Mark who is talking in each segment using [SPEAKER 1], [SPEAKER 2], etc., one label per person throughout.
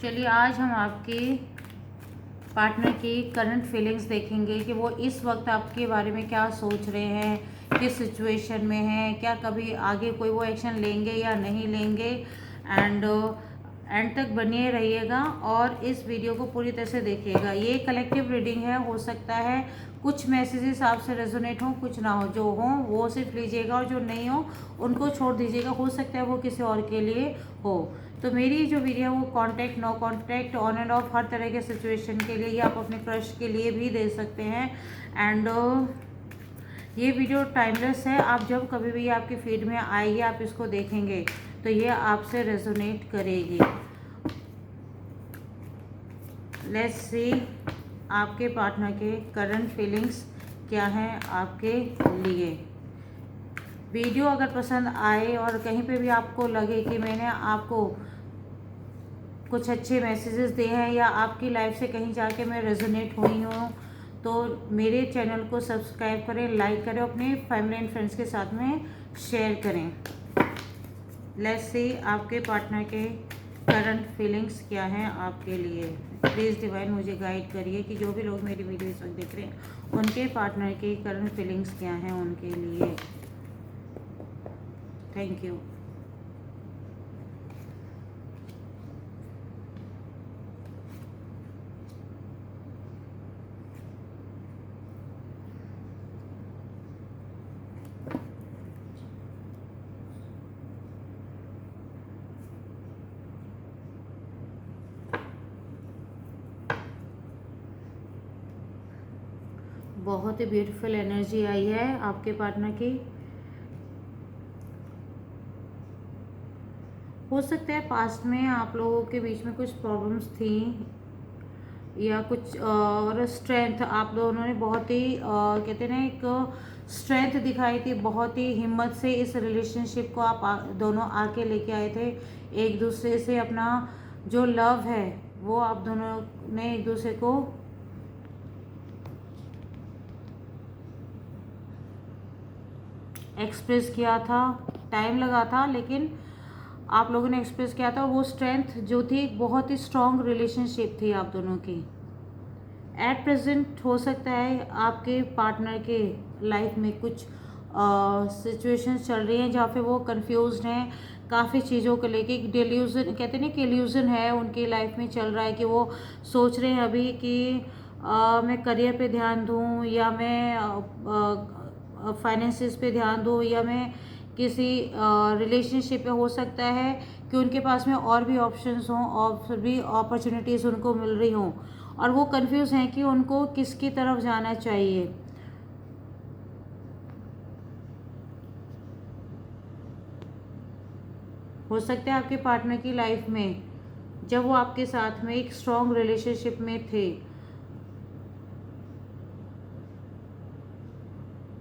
[SPEAKER 1] चलिए आज हम आपके पार्टनर की करंट फीलिंग्स देखेंगे कि वो इस वक्त आपके बारे में क्या सोच रहे हैं, किस सिचुएशन में हैं, क्या कभी आगे कोई वो एक्शन लेंगे या नहीं लेंगे। एंड तक बने रहिएगा और इस वीडियो को पूरी तरह से देखिएगा। ये कलेक्टिव रीडिंग है, हो सकता है कुछ मैसेजेस आपसे रेजोनेट हो, कुछ ना हो। जो हो वो सिर्फ लीजिएगा और जो नहीं हो उनको छोड़ दीजिएगा। हो सकता है वो किसी और के लिए हो। तो मेरी जो वीडियो है वो contact, no contact, on and off, हर तरह के सिचुएशन के लिए, या आप अपने क्रश के लिए भी दे सकते हैं। एंड ये वीडियो टाइमलेस है। आप जब कभी भी आपकी फीड में आएगी, आप इसको देखेंगे तो ये आपसे रेजोनेट करेगी। लेट्स सी आपके पार्टनर के करंट फीलिंग्स क्या हैं आपके लिए। वीडियो अगर पसंद आए और कहीं पे भी आपको लगे कि मैंने आपको कुछ अच्छे मैसेजेस दिए हैं या आपकी लाइफ से कहीं जाके मैं रेजोनेट हुई हूँ, तो मेरे चैनल को सब्सक्राइब करें, लाइक करें, अपने फैमिली एंड फ्रेंड्स के साथ में शेयर करें। लेट्स सी आपके पार्टनर के करंट फीलिंग्स क्या हैं आपके लिए। प्लीज़ डिवाइन मुझे गाइड करिए कि जो भी लोग मेरी वीडियो इस वक्त देख रहे हैं उनके पार्टनर की करंट फीलिंग्स क्या हैं उनके लिए। Thank you. बहुत ही ब्यूटीफुल एनर्जी आई है आपके पार्टनर की। हो सकता है पास्ट में आप लोगों के बीच में कुछ प्रॉब्लम्स थी या कुछ और स्ट्रेंथ, आप दोनों ने बहुत ही कहते हैं ना, एक स्ट्रेंथ दिखाई थी, बहुत ही हिम्मत से इस रिलेशनशिप को आप दोनों आके लेके आए थे। एक दूसरे से अपना जो लव है वो आप दोनों ने एक दूसरे को एक्सप्रेस किया था। टाइम लगा था लेकिन आप लोगों ने एक्सप्रेस किया था। वो स्ट्रेंथ जो थी, बहुत ही स्ट्रॉन्ग रिलेशनशिप थी आप दोनों की। एट प्रेजेंट हो सकता है आपके पार्टनर के लाइफ में कुछ सिचुएशंस चल रही हैं जहाँ पे वो कंफ्यूज्ड हैं काफ़ी चीज़ों को लेके। डिल्यूजन कहते हैं ना कि इल्यूजन है उनकी लाइफ में चल रहा है कि वो सोच रहे हैं अभी कि मैं करियर पे ध्यान दूँ या मैं फाइनेंसिस पे ध्यान दूँ या मैं किसी रिलेशनशिप पे। हो सकता है कि उनके पास में और भी ऑप्शंस हों और फिर भी अपॉर्चुनिटीज़ उनको मिल रही हों और वो कंफ्यूज हैं कि उनको किसकी तरफ जाना चाहिए। हो सकता है आपके पार्टनर की लाइफ में जब वो आपके साथ में एक स्ट्रॉन्ग रिलेशनशिप में थे,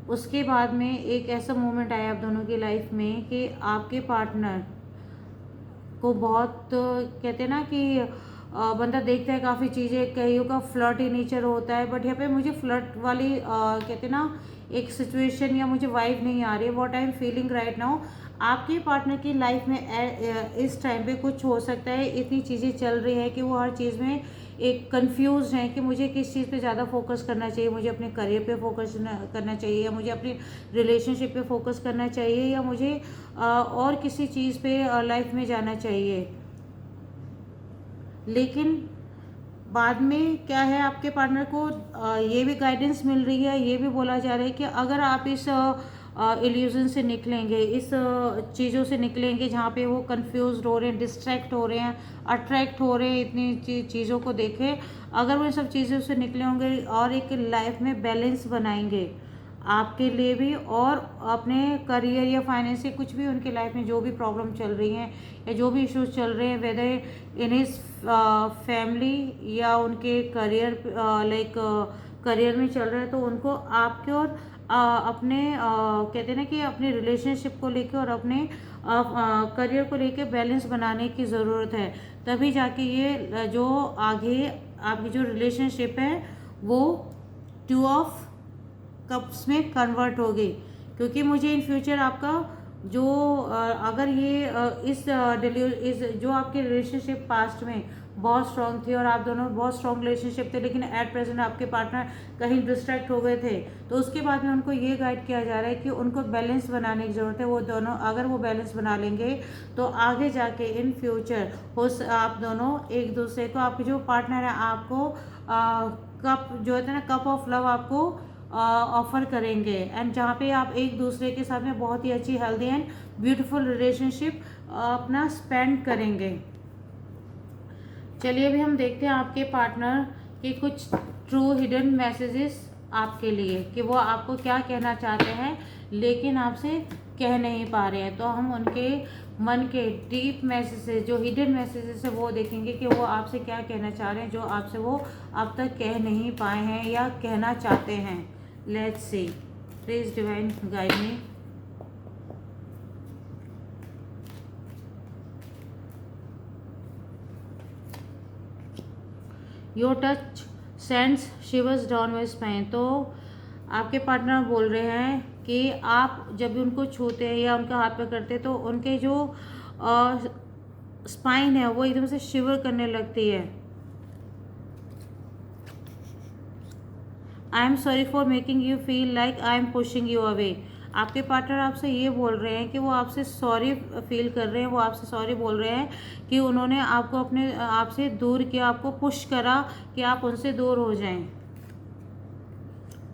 [SPEAKER 1] उसके बाद में एक ऐसा मोमेंट आया आप दोनों की लाइफ में कि आपके पार्टनर को बहुत कहते हैं ना कि बंदा देखता है काफ़ी चीज़ें, कईयों का फ्लर्ट ही नेचर होता है, बट यहाँ पे मुझे फ्लर्ट वाली कहते हैं ना एक सिचुएशन या मुझे वाइब नहीं आ रही है। What I am feeling right now, आपके पार्टनर की लाइफ में इस टाइम पे कुछ हो सकता है, इतनी चीज़ें चल रही हैं कि वो हर चीज़ में एक कंफ्यूज हैं कि मुझे किस चीज़ पे ज़्यादा फोकस करना चाहिए। मुझे अपने करियर पे फोकस करना चाहिए या मुझे अपनी रिलेशनशिप पे फोकस करना चाहिए या मुझे और किसी चीज़ पे लाइफ में जाना चाहिए। लेकिन बाद में क्या है, आपके पार्टनर को ये भी गाइडेंस मिल रही है, ये भी बोला जा रहा है कि अगर आप इस इल्यूजन से निकलेंगे, इस चीज़ों से निकलेंगे जहाँ पे वो कंफ्यूज हो रहे हैं, डिस्ट्रैक्ट हो रहे हैं, अट्रैक्ट हो रहे हैं इतनी चीज़ों को देखें, अगर वो इन सब चीज़ों से निकले होंगे और एक लाइफ में बैलेंस बनाएंगे आपके लिए भी और अपने करियर या फाइनेंस से कुछ भी उनके लाइफ में जो भी प्रॉब्लम चल रही हैं या जो भी इश्यूज चल रहे हैं, वेदर इन हिज फैमिली या उनके करियर लाइक करियर में चल रहा है, तो उनको आपके और अपने कहते हैं ना कि अपने रिलेशनशिप को लेके और अपने करियर को लेके बैलेंस बनाने की ज़रूरत है। तभी जाके ये जो आगे आपकी जो रिलेशनशिप है वो 2 ऑफ कप्स में कन्वर्ट हो गई, क्योंकि मुझे इन फ्यूचर आपका जो अगर ये इस जो आपके रिलेशनशिप पास्ट में बहुत स्ट्रांग थी और आप दोनों बहुत स्ट्रांग रिलेशनशिप थे, लेकिन एट प्रेजेंट आपके पार्टनर कहीं डिस्ट्रैक्ट हो गए थे, तो उसके बाद में उनको ये गाइड किया जा रहा है कि उनको बैलेंस बनाने की ज़रूरत है। वो दोनों अगर वो बैलेंस बना लेंगे तो आगे जाके इन फ्यूचर आप दोनों एक दूसरे को, आपके जो पार्टनर है आपको कप जो होता है ना, कप ऑफ लव आपको ऑफर करेंगे, एंड जहाँ पे आप एक दूसरे के साथ में बहुत ही अच्छी हेल्दी एंड ब्यूटीफुल रिलेशनशिप अपना स्पेंड करेंगे। चलिए अभी हम देखते हैं आपके पार्टनर के कुछ ट्रू हिडन मैसेजेस आपके लिए, कि वो आपको क्या कहना चाहते हैं लेकिन आपसे कह नहीं पा रहे हैं। तो हम उनके मन के डीप मैसेजेस, जो हिडन मैसेजेस है, वो देखेंगे कि वो आपसे क्या कहना चाह रहे हैं, जो आपसे वो अब तक कह नहीं पाए हैं या कहना चाहते हैं। Let's see, please divine guide me. Your touch sends शिवर्स down my spine. तो आपके पार्टनर बोल रहे हैं कि आप जब भी उनको छूते हैं या उनका हाथ पकड़ते हैं तो उनके जो स्पाइन है वो एकदम से शिवर करने लगती है। I am sorry for making you feel like I am pushing you away. आपके पार्टनर आपसे ये बोल रहे हैं कि वो आपसे सॉरी फील कर रहे हैं, वो आपसे सॉरी बोल रहे हैं कि उन्होंने आपको अपने आपसे दूर किया, आपको पुश करा कि आप उनसे दूर हो जाएं।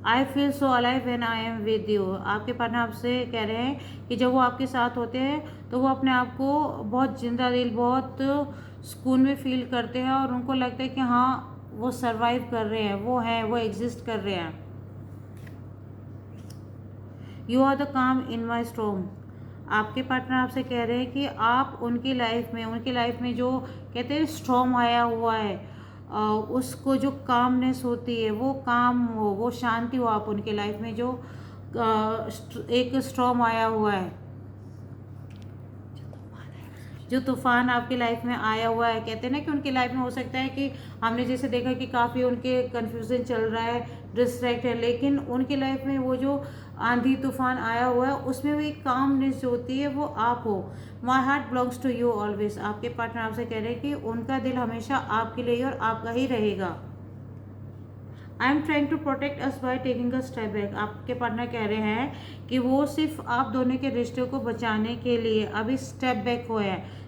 [SPEAKER 1] I feel so alive when I am with you. आपके पार्टनर आपसे कह रहे हैं कि जब वो आपके साथ होते हैं तो वो अपने आप को बहुत जिंदा दिल, बहुत सुकून में फील करते हैं और उनको लगता है कि हाँ वो सरवाइव कर रहे हैं, वो हैं, वो एग्जिस्ट कर रहे हैं। यू आर द काम इन माई स्टॉर्म। आपके पार्टनर आपसे कह रहे हैं कि आप उनकी लाइफ में जो कहते हैं स्टॉर्म आया हुआ है, उसको जो कामनेस होती है, वो काम हो, वो शांति हो, आप उनके लाइफ में जो एक स्टॉर्म आया हुआ है, जो तूफान आपकी लाइफ में आया हुआ है। कहते हैं ना कि उनकी लाइफ में हो सकता है कि हमने जैसे देखा कि काफ़ी उनके कन्फ्यूजन चल रहा है, डिस्ट्रैक्ट है, लेकिन उनकी लाइफ में वो जो आंधी तूफान आया हुआ है उसमें वो एक कामनेस जो होती है वो आप हो। My heart belongs to you always. आपके पार्टनर आपसे कह रहे हैं कि उनका दिल हमेशा आपके लिए और आपका ही रहेगा। I am trying to protect us by taking a step back. आपके पार्टनर कह रहे हैं कि वो सिर्फ आप दोनों के रिश्ते को बचाने के लिए अभी स्टेप बैक हुए हैं।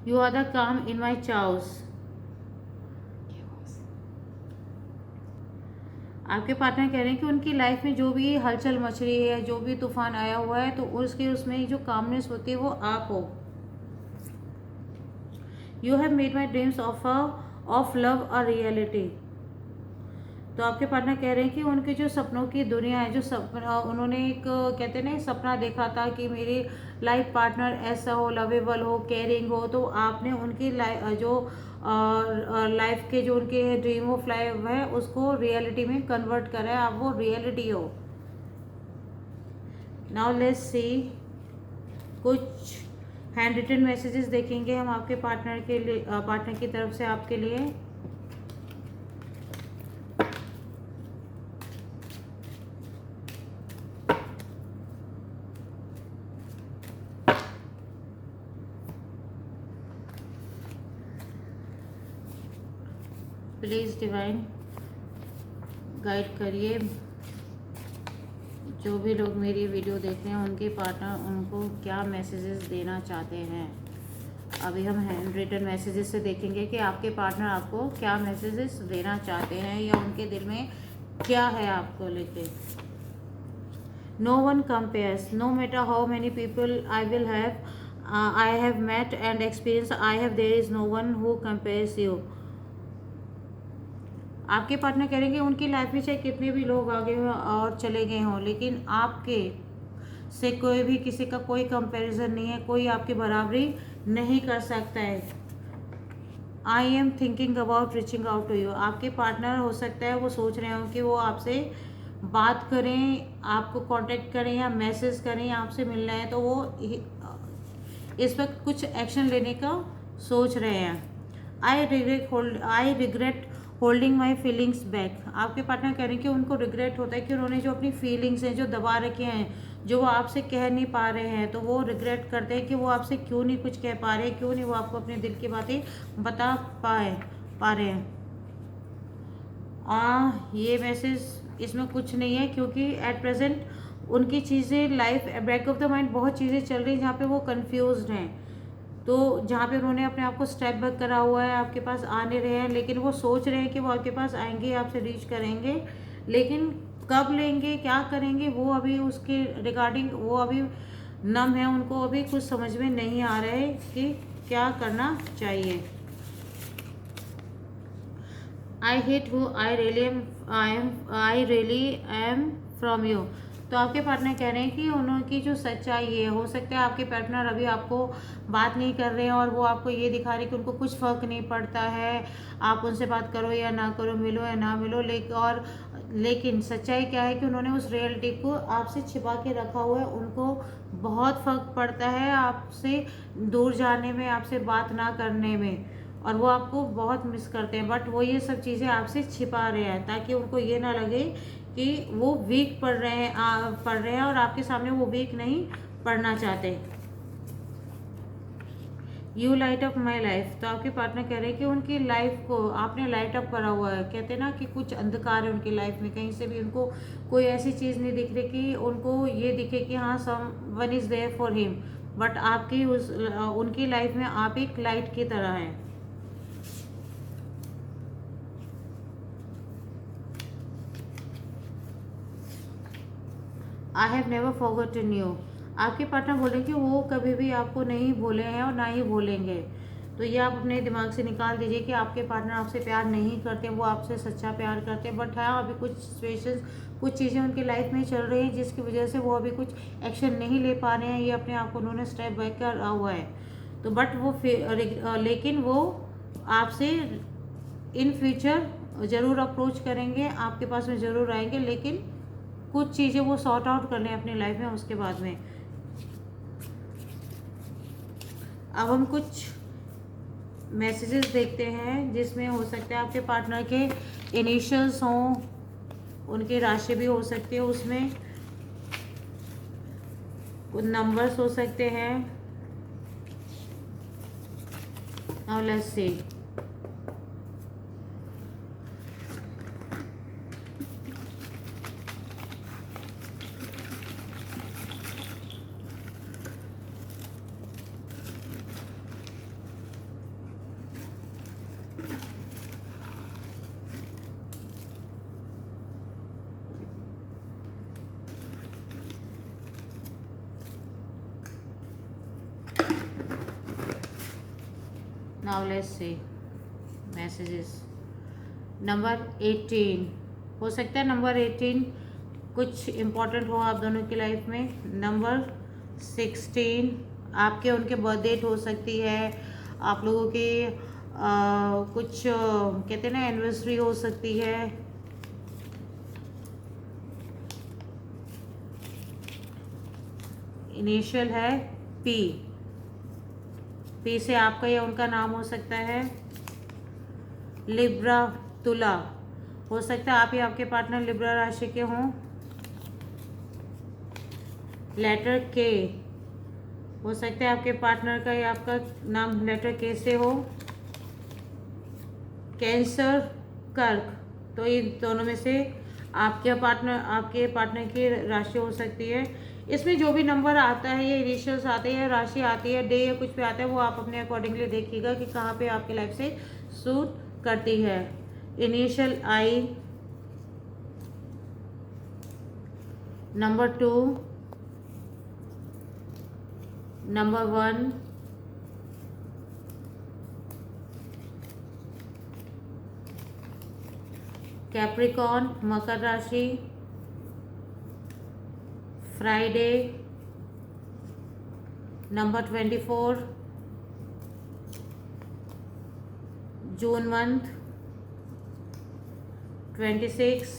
[SPEAKER 1] यू आर द काम इन माई चाउस। आपके पार्टनर कह रहे हैं कि उनकी लाइफ में जो भी हलचल मच रही है, जो भी तूफान आया हुआ है, तो उसमें जो कामनेस होती है वो आप हो। You have made my dreams of love a reality. तो आपके पार्टनर कह रहे हैं कि उनके जो सपनों की दुनिया है, जो सपना उन्होंने एक कहते हैं ना सपना देखा था कि मेरी लाइफ पार्टनर ऐसा हो, लवेबल हो, केयरिंग हो, तो आपने उनकी लाइफ के जो उनके ड्रीम ऑफ लाइफ है उसको रियलिटी में कन्वर्ट करा है, आप वो रियलिटी हो। नाउ लेट्स सी, कुछ हैंड रिटन मैसेजेस देखेंगे हम आपके पार्टनर के लिए, पार्टनर की तरफ से आपके लिए। प्लीज़ डिवाइन गाइड करिए, जो भी लोग मेरी वीडियो देख रहे हैं उनके पार्टनर उनको क्या मैसेजेस देना चाहते हैं। अभी हम हैंड रिटन मैसेजेस से देखेंगे कि आपके पार्टनर आपको क्या मैसेजेस देना चाहते हैं या उनके दिल में क्या है आपको लेके। No one compares, no matter how many people I have met and experience I have, there is no one who compares you. आपके पार्टनर कह रहे हैं कि उनकी लाइफ में चाहे कितने भी लोग आगे हों और चले गए हों, लेकिन आपके से कोई भी किसी का कोई कंपैरिजन नहीं है, कोई आपकी बराबरी नहीं कर सकता है। I am thinking about reaching out to you. आपके पार्टनर हो सकता है वो सोच रहे हो कि वो आपसे बात करें, आपको कांटेक्ट करें या मैसेज करें या आपसे मिलना है, तो वो इस वक्त कुछ एक्शन लेने का सोच रहे हैं। I regret holding my feelings back. आपके पार्टनर कह रहे हैं कि उनको रिग्रेट होता है कि उन्होंने जो अपनी फीलिंग्स हैं जो दबा रखे हैं, जो वो आपसे कह नहीं पा रहे हैं, तो वो रिग्रेट करते हैं कि वो आपसे क्यों नहीं कुछ कह पा रहे, क्यों नहीं वो आपको अपने दिल की बातें बता पा रहे हैं। ये मैसेज इसमें कुछ नहीं है, क्योंकि एट प्रेजेंट उनकी चीज़ें life back of the mind बहुत चीज़ें चल रही हैं जहाँ पे वो कंफ्यूज्ड हैं। तो जहाँ पे उन्होंने अपने आप को स्टेप बैक करा हुआ है, आपके पास आ नहीं रहे हैं, लेकिन वो सोच रहे हैं कि वो आपके पास आएंगे, आपसे रीच करेंगे, लेकिन कब लेंगे, क्या करेंगे, वो अभी उसके रिगार्डिंग वो अभी नम है, उनको अभी कुछ समझ में नहीं आ रहा है कि क्या करना चाहिए। I hate who I really am from you. तो आपके पार्टनर कह रहे हैं कि उनकी जो सच्चाई है, हो सकता है आपके पार्टनर अभी आपको बात नहीं कर रहे हैं और वो आपको ये दिखा रहे हैं कि उनको कुछ फ़र्क नहीं पड़ता है, आप उनसे बात करो या ना करो, मिलो या ना मिलो, लेकिन सच्चाई क्या है कि उन्होंने उस रियलिटी को आपसे छिपा के रखा हुआ है। उनको बहुत फ़र्क पड़ता है आपसे दूर जाने में, आपसे बात ना करने में, और वो आपको बहुत मिस करते हैं, बट वो ये सब चीज़ें आपसे छिपा रहे हैं ताकि उनको ये ना लगे कि वो वीक पढ़ रहे हैं और आपके सामने वो वीक नहीं पढ़ना चाहते। You light up my life. तो आपके पार्टनर कह रहे हैं कि उनकी लाइफ को आपने लाइट अप करा हुआ है। कहते हैं ना कि कुछ अंधकार है उनकी लाइफ में, कहीं से भी उनको कोई ऐसी चीज़ नहीं दिख रही कि उनको ये दिखे कि हाँ someone is there for him, but आपकी उनकी लाइफ में आप एक लाइट की तरह हैं। I have never forgotten you. आपके पार्टनर बोले कि वो कभी भी आपको नहीं भूले हैं और ना ही भूलेंगे। तो ये आप अपने दिमाग से निकाल दीजिए कि आपके पार्टनर आपसे प्यार नहीं करते, वो आपसे सच्चा प्यार करते हैं, बट हाँ अभी कुछ सिचुएशंस, कुछ चीज़ें उनकी लाइफ में चल रही हैं जिसकी वजह से वो अभी कुछ एक्शन नहीं ले पा रहे हैं, ये अपने आप को उन्होंने स्टेप बैक करा हुआ है। तो बट वो लेकिन वो आपसे इन फ्यूचर ज़रूर अप्रोच करेंगे, आपके पास में ज़रूर आएंगे, लेकिन कुछ चीज़ें वो सॉर्ट आउट कर लें अपनी लाइफ में, उसके बाद में। अब हम कुछ मैसेजेस देखते हैं जिसमें हो सकता है आपके पार्टनर के इनिशियल्स हों, उनकी राशि भी हो सकती है, उसमें कुछ नंबर्स हो सकते हैं। Now let's see. Now let's see messages. Number 18 हो सकता है, नंबर 18 कुछ इम्पोर्टेंट हो आप दोनों की लाइफ में। नंबर 16 आपके उनके बर्थ डेट हो सकती है, आप लोगों की कुछ कहते हैं ना एनिवर्सरी हो सकती है। इनिशियल है पी, पी से आपका या उनका नाम हो सकता है। लिब्रा तुला, हो सकता है आप या आपके पार्टनर लिब्रा राशि के हों। लेटर के, हो सकता है आपके पार्टनर का या आपका नाम लेटर के से हो। कैंसर, कर्क, तो इन दोनों में से आपके पार्टनर की राशि हो सकती है। इसमें जो भी नंबर आता है, ये इनिशियल्स आते हैं, राशि आती है, डे या कुछ भी आता है, वो आप अपने अकॉर्डिंगली देखिएगा कि कहाँ पे आपकी लाइफ से सूट करती है। इनिशियल आई, नंबर 2, नंबर 1, कैप्रिकॉन मकर राशि, Friday, number 24, June month, 26,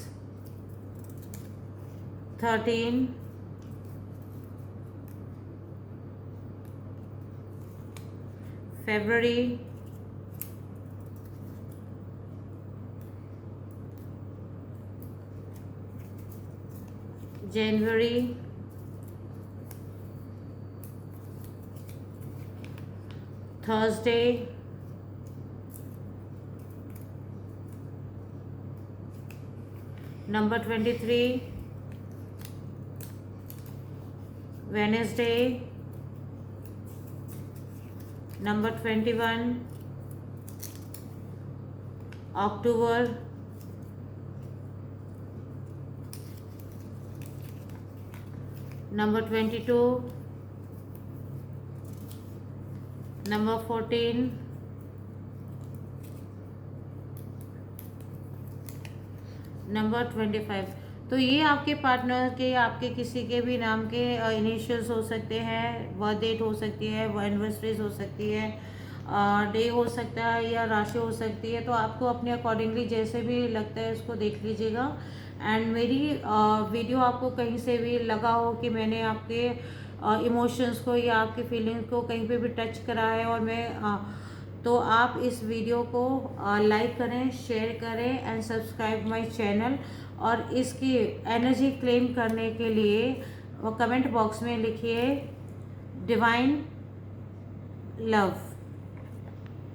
[SPEAKER 1] 13, February, जनवरी, थर्सडे, नंबर 23, वेनेसडे, नंबर 21, अक्टूबर, नंबर 22, नंबर 14, नंबर 25। तो ये आपके पार्टनर के, आपके किसी के भी नाम के इनिशियल्स हो सकते हैं, बर्थ डेट हो सकती है, एनिवर्सरीज हो सकती है, डे हो सकता है या राशि हो सकती है। तो आपको अपने अकॉर्डिंगली जैसे भी लगता है उसको देख लीजिएगा। एंड मेरी वीडियो आपको कहीं से भी लगा हो कि मैंने आपके इमोशंस को या आपकी फीलिंग्स को कहीं पे भी टच करा है और तो आप इस वीडियो को लाइक करें, शेयर करें एंड सब्सक्राइब माय चैनल। और इसकी एनर्जी क्लेम करने के लिए कमेंट बॉक्स में लिखिए डिवाइन लव।